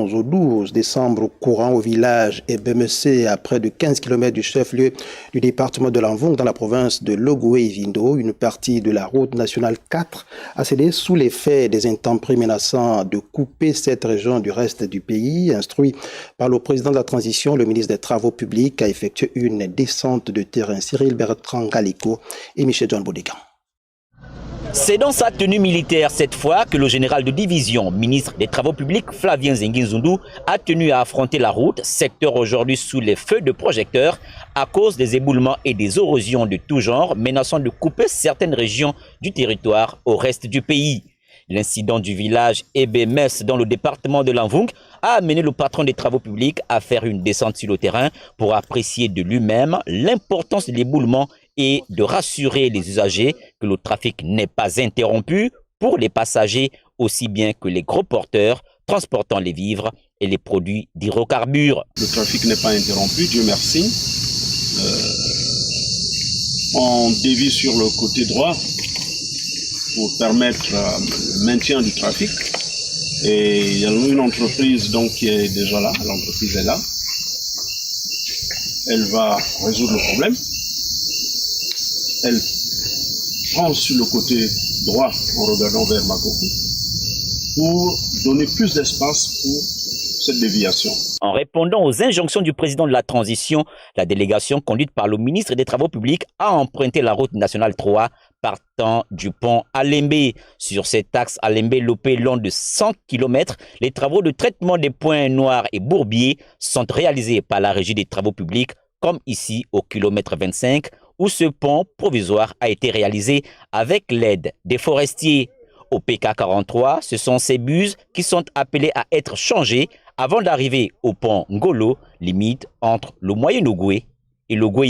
Au 12 décembre, courant au village Ebemese, à près de 15 km du chef-lieu du département de l'Anvong, dans la province de Logoué-Vindo, une partie de la route nationale 4 a cédé sous l'effet des intempéries menaçant de couper cette région du reste du pays. Instruit par le président de la transition, le ministre des Travaux publics a effectué une descente de terrain. Cyril Bertrand Galiko et Michel John Bodigan. C'est dans sa tenue militaire cette fois que le général de division, ministre des Travaux publics Flavien Zengi-Nzundu, a tenu à affronter la route, secteur aujourd'hui sous les feux de projecteurs à cause des éboulements et des érosions de tout genre menaçant de couper certaines régions du territoire au reste du pays. L'incident du village Ebemese dans le département de l'Anvong a amené le patron des travaux publics à faire une descente sur le terrain pour apprécier de lui-même l'importance de l'éboulement et de rassurer les usagers que le trafic n'est pas interrompu pour les passagers aussi bien que les gros porteurs transportant les vivres et les produits d'hydrocarbures. Le trafic n'est pas interrompu, Dieu merci. On dévie sur le côté droit pour permettre le maintien du trafic. Et il y a une entreprise donc qui est déjà là, l'entreprise est là. Elle va résoudre le problème. Elle prend sur le côté droit en regardant vers Makoko pour donner plus d'espace pour cette déviation. En répondant aux injonctions du président de la transition, la délégation conduite par le ministre des Travaux publics a emprunté la route nationale 3 partant du pont Alembe. Sur cet axe Alembe-Lopé long de 100 km, les travaux de traitement des points noirs et bourbiers sont réalisés par la Régie des Travaux publics, comme ici au kilomètre 25, où ce pont provisoire a été réalisé avec l'aide des forestiers. Au PK 43, ce sont ces buses qui sont appelées à être changées avant d'arriver au pont Ngolo, limite entre le Moyen-Ogooué et l'Ogooué.